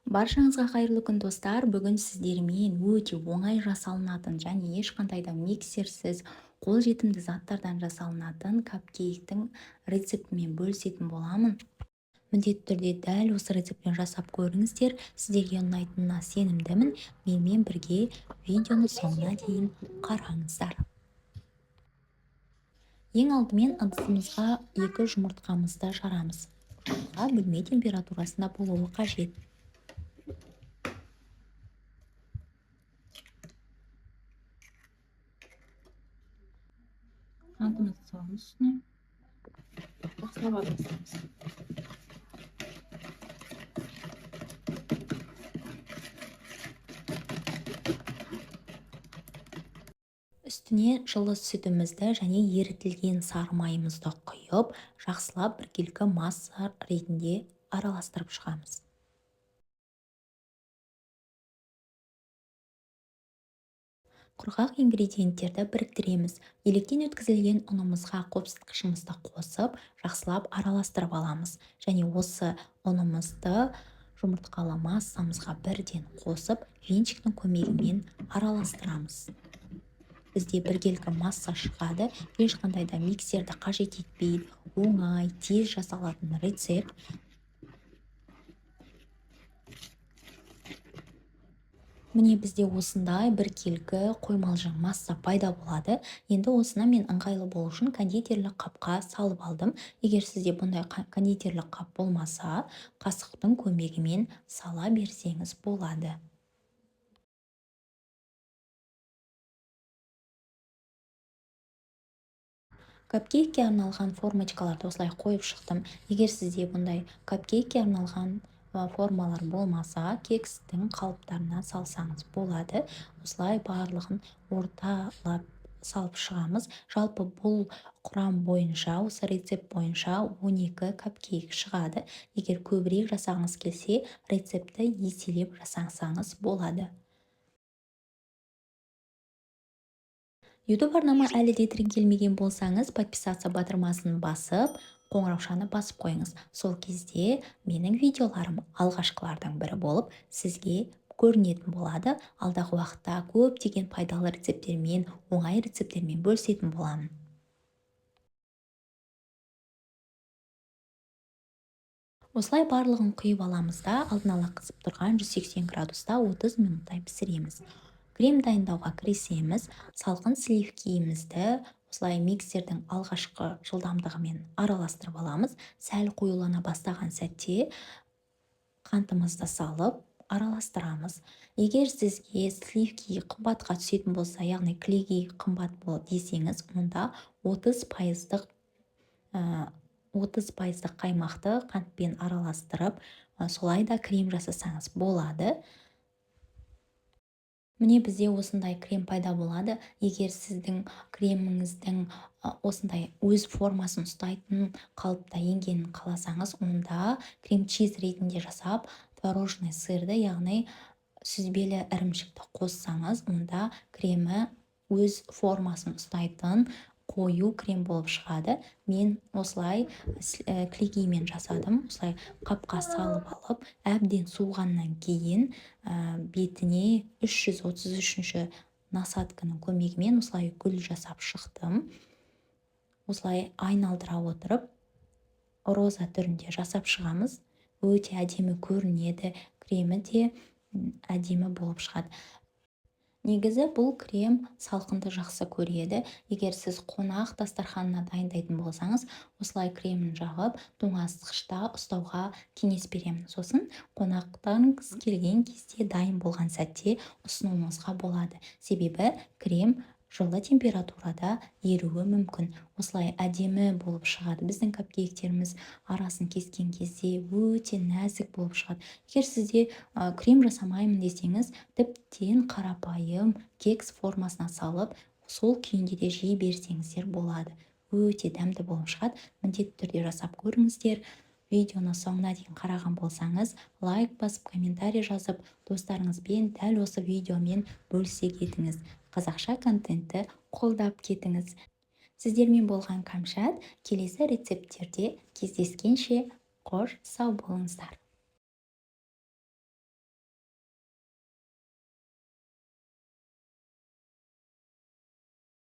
Баршаңызға қайырлы күн достар. Бүгін сіздермен өте оңай жасалынатын және ешқандай да миксерсіз қолжетімді заттардан жасалынатын капкейктің рецептімен бөлісетін боламын. Міндетті түрде дәл осы рецептпен жасап көріңіздер. Сіздерге ұнайтынына сенімдімін. Менімен бірге видеоны соңына дейін қараңыздар. Ең алдымен ыдысымызға 2 жұмыртқамызды жарамыз. Жұмыртқа бөлме температурасында болуы қажет. Қантымызды саламыз үстіне. Жақсылап араластырамыз. Үстіне жылы сүтімізді және ерітілген сары майымызды құйып, жақсылап біркелкі масса ретінде араластырып шығамыз. Құрғақ ингредиенттерді біріктіреміз. Електен өткізілген ұнымызға қопсытқышымызды қосып, жақсылап араластырып аламыз. Және осы ұнымызды жұмыртқалы массамызға бірден қосып, венчиктің көмегімен араластырамыз. Бізде біркелкі масса шығады, ешқандай да миксерді қажет етпейді, оңай, тез жасалатын рецепт. Міне бізде осындай біркелкі қоймалжың масса пайда болады. Енді осыны мен ыңғайлы болу үшін кондитерлік қапқа салып алдым. Егер сізде бұндай кондитерлік қап болмаса, қасықтың көмегімен сала берсеңіз болады. Капкейкке арналған формочкаларды осылай қойып шықтым. Егер сізде бұндай капкейкке арналған формалар болмаса, кекстің қалыптарына салсаңыз болады. Осылай барлығын орталап салып шығамыз. Жалпы бұл құрам бойынша, осы рецепт бойынша 12 капкейк шығады. Егер көбірек жасағыңыз келсе, рецепті еселеп жасаңыз болады. YouTube арнама әлі де тіркелмеген болсаңыз, подписаться батырмасын басып, қоңыраушаны басып қойыңыз. Сол кезде менің видеоларым алғашқылардың бірі болып сізге көрінетін болады. Алдағы уақытта көптеген пайдалы рецепттермен, оңай рецепттермен бөлісетін боламын. Осылай барлығын құйып аламыз да, алдын ала қызып тұрған 180 градуста 30 минуттай пісіреміз. Крем дайындауға кірісеміз. Салқын сливкиімізді осылай миксердің алғашқы жылдамдығымен араластырып аламыз. Сәл қоюлана бастаған сәтте қантымызды салып араластырамыз. Егер сізге сливки қымбатқа түсетін болса, яғни клейгей қымбат болады десеңіз, онда 30% 30% қаймақты қантпен араластырып, солай да крем жасасаңыз болады. Міне бізде осындай крем пайда болады. Егер сіздің креміңіздің осындай өз формасын ұстайтын қалыпта енгенін қаласаңыз, онда крем-чиз ретінде жасап, творожный сырды, яғни сүзбелі ірімшікті қоссаңыз, онда кремі өз формасын ұстайтын қою крем болып шығады. Мен осылай клейгеймен жасадым. Осылай қапқа салып алып, әбден суығаннан кейін бетіне 333-ші насадканың көмегімен осылай гүл жасап шықтым. Осылай айналдыра отырып, роза түрінде жасап шығамыз. Өте әдемі көрінеді, кремі де әдемі болып шығады. Негізі бұл крем салқынды жақсы көреді. Егер сіз қонақ дастарханына дайындайтын болсаңыз, осылай кремін жағып, тоңазытқышта ұстауға кеңес беремін. Сосын қонақтарыңыз келген кезде, дайын болған сәтте ұсынуыңызға болады. Себебі крем жылы температурада еруі мүмкін. Осылай әдемі болып шығады. Біздің капкейктеріміз арасын кескен кезде өте нәзік болып шығады. Егер сізде крем жасамаймын десеңіз, тіптен қарапайым кекс формасына салып, сол күйінде де жей берсеңіздер болады. Өте дәмді болып шығады. Міндетті түрде жасап көріңіздер. Видеоны соңына дейін қараған болсаңыз, лайк басып, комментарий жазып, достарыңызбен дәл осы видеомен бөлісе кетіңіз. Қазақша контентті қолдап кетіңіз. Сіздермен болған Кәмшат. Келесі рецепттерде кездескенше қош сау болыңыздар.